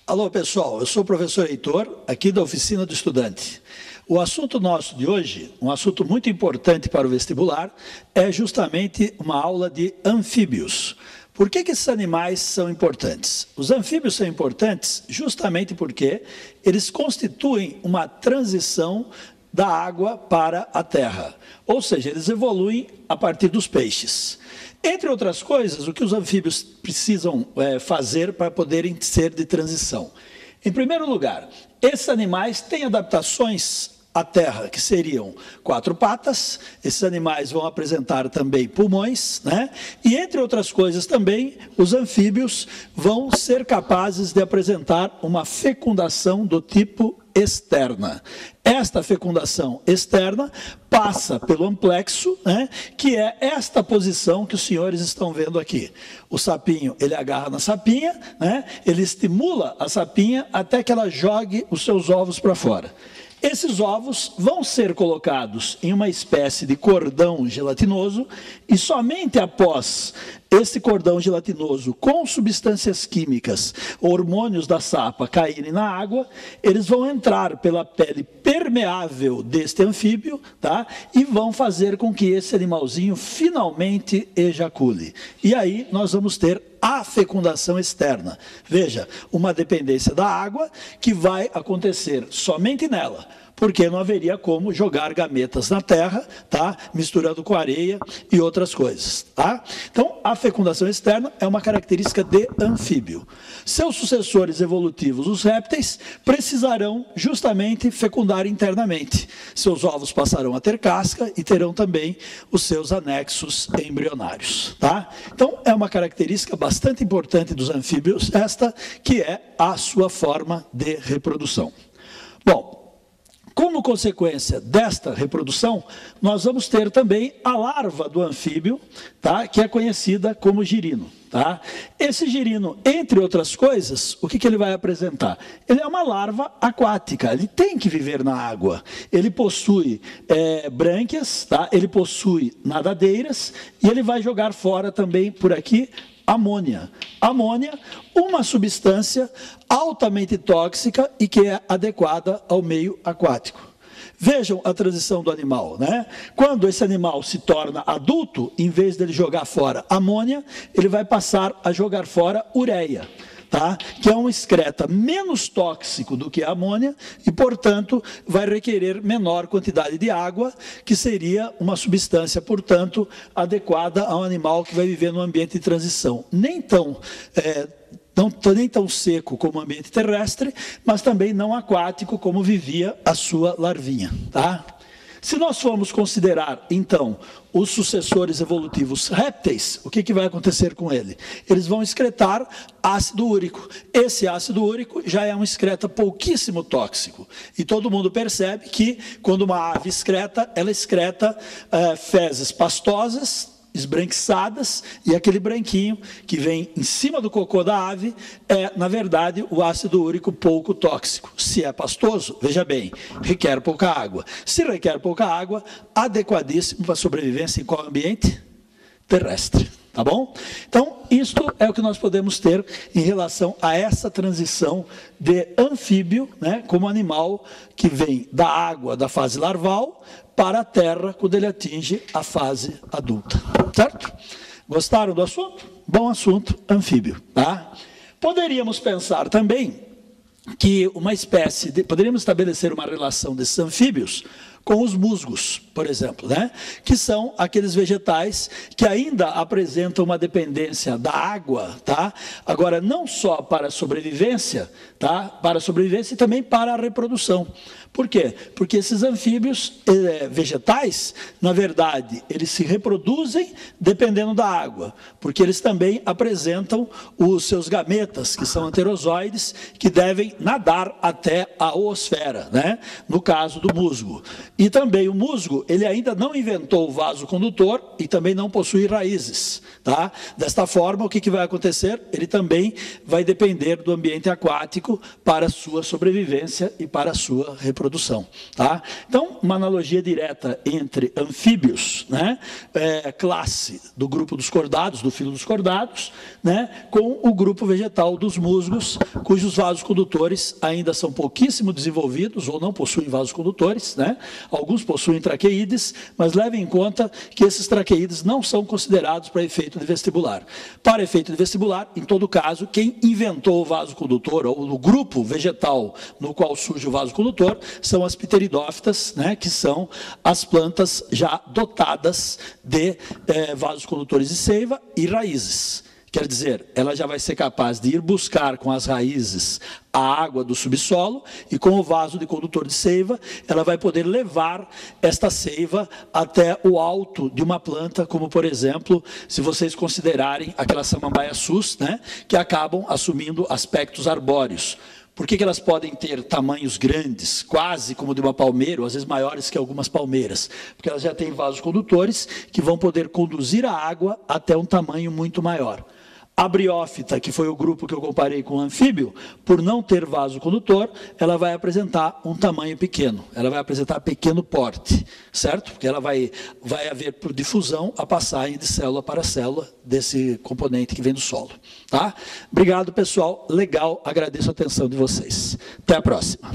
Alô, pessoal, eu sou o professor Heitor, aqui da Oficina do Estudante. O assunto nosso de hoje, um assunto muito importante para o vestibular, é justamente uma aula de anfíbios. Por que esses animais são importantes? Os anfíbios são importantes justamente porque eles constituem uma transição da água para a terra, ou seja, eles evoluem a partir dos peixes. Entre outras coisas, o que os anfíbios precisam fazer para poderem ser de transição? Em primeiro lugar, esses animais têm adaptações à terra, que seriam 4 patas, esses animais vão apresentar também pulmões, né? E entre outras coisas também, os anfíbios vão ser capazes de apresentar uma fecundação do tipo externa. Esta fecundação externa passa pelo amplexo, né, que é esta posição que os senhores estão vendo aqui. O sapinho, ele agarra na sapinha, né, ele estimula a sapinha até que ela jogue os seus ovos para fora. Esses ovos vão ser colocados em uma espécie de cordão gelatinoso e somente após esse cordão gelatinoso com substâncias químicas, hormônios da sapa caírem na água, eles vão entrar pela pele permeável deste anfíbio, tá? E vão fazer com que esse animalzinho finalmente ejacule. E aí nós vamos ter a fecundação externa. Veja, uma dependência da água que vai acontecer somente nela, porque não haveria como jogar gametas na terra, tá? Misturando com areia e outras coisas, tá? Então, a fecundação externa é uma característica de anfíbio. Seus sucessores evolutivos, os répteis, precisarão justamente fecundar internamente. Seus ovos passarão a ter casca e terão também os seus anexos embrionários, tá? Então, é uma característica bastante importante dos anfíbios, esta que é a sua forma de reprodução. Bom, como consequência desta reprodução, nós vamos ter também a larva do anfíbio, tá? Que é conhecida como girino. Tá? Esse girino, entre outras coisas, o que ele vai apresentar? Ele é uma larva aquática, ele tem que viver na água. Ele possui brânquias, tá? Ele possui nadadeiras e ele vai jogar fora também por aqui amônia. Amônia, uma substância altamente tóxica e que é adequada ao meio aquático. Vejam a transição do animal, né? Quando esse animal se torna adulto, em vez dele jogar fora amônia, ele vai passar a jogar fora ureia, tá? Que é um excreta menos tóxico do que a amônia e, portanto, vai requerer menor quantidade de água, que seria uma substância, portanto, adequada a um animal que vai viver num ambiente de transição. Nem tão seco como o ambiente terrestre, mas também não aquático como vivia a sua larvinha, tá? Se nós formos considerar, então, os sucessores evolutivos répteis, o que vai acontecer com ele? Eles vão excretar ácido úrico. Esse ácido úrico já é um excreta pouquíssimo tóxico. E todo mundo percebe que, quando uma ave excreta, ela excreta fezes pastosas, esbranquiçadas, e aquele branquinho que vem em cima do cocô da ave é, na verdade, o ácido úrico pouco tóxico. Se é pastoso, veja bem, requer pouca água. Se requer pouca água, adequadíssimo para a sobrevivência em qual ambiente? Terrestre. Tá bom? Então, isto é o que nós podemos ter em relação a essa transição de anfíbio, né, como animal que vem da água, da fase larval, para a terra, quando ele atinge a fase adulta. Certo? Gostaram do assunto? Bom assunto, anfíbio. Tá? Poderíamos pensar também que poderíamos estabelecer uma relação desses anfíbios com os musgos, por exemplo, né? Que são aqueles vegetais que ainda apresentam uma dependência da água, tá? Agora, não só para a sobrevivência, tá? Para a sobrevivência e também para a reprodução. Por quê? Porque esses anfíbios vegetais, na verdade, eles se reproduzem dependendo da água, porque eles também apresentam os seus gametas, que são anterozoides, que devem nadar até a oosfera, né? No caso do musgo. E também o musgo, ele ainda não inventou o vaso condutor e também não possui raízes, tá? Desta forma, o que vai acontecer? Ele também vai depender do ambiente aquático para a sua sobrevivência e para a sua reprodução, tá? Então, uma analogia direta entre anfíbios, né? Classe do grupo dos cordados, do filo dos cordados, né? Com o grupo vegetal dos musgos, cujos vasos condutores ainda são pouquíssimo desenvolvidos ou não possuem vasos condutores, né? Alguns possuem traqueídes, mas levem em conta que esses traqueídes não são considerados para efeito de vestibular. Para efeito de vestibular, em todo caso, quem inventou o vaso condutor ou o grupo vegetal no qual surge o vaso condutor são as pteridófitas, né? Que são as plantas já dotadas de vasos condutores de seiva e raízes. Quer dizer, ela já vai ser capaz de ir buscar com as raízes a água do subsolo e com o vaso de condutor de seiva, ela vai poder levar esta seiva até o alto de uma planta, como por exemplo, se vocês considerarem aquelas samambaiaçus, né, que acabam assumindo aspectos arbóreos. Por que elas podem ter tamanhos grandes, quase como de uma palmeira, ou às vezes maiores que algumas palmeiras? Porque elas já têm vasos condutores que vão poder conduzir a água até um tamanho muito maior. A briófita, que foi o grupo que eu comparei com o anfíbio, por não ter vaso condutor, ela vai apresentar um tamanho pequeno, ela vai apresentar pequeno porte, certo? Porque ela vai haver por difusão a passagem de célula para célula desse componente que vem do solo, tá? Obrigado, pessoal, legal, agradeço a atenção de vocês. Até a próxima.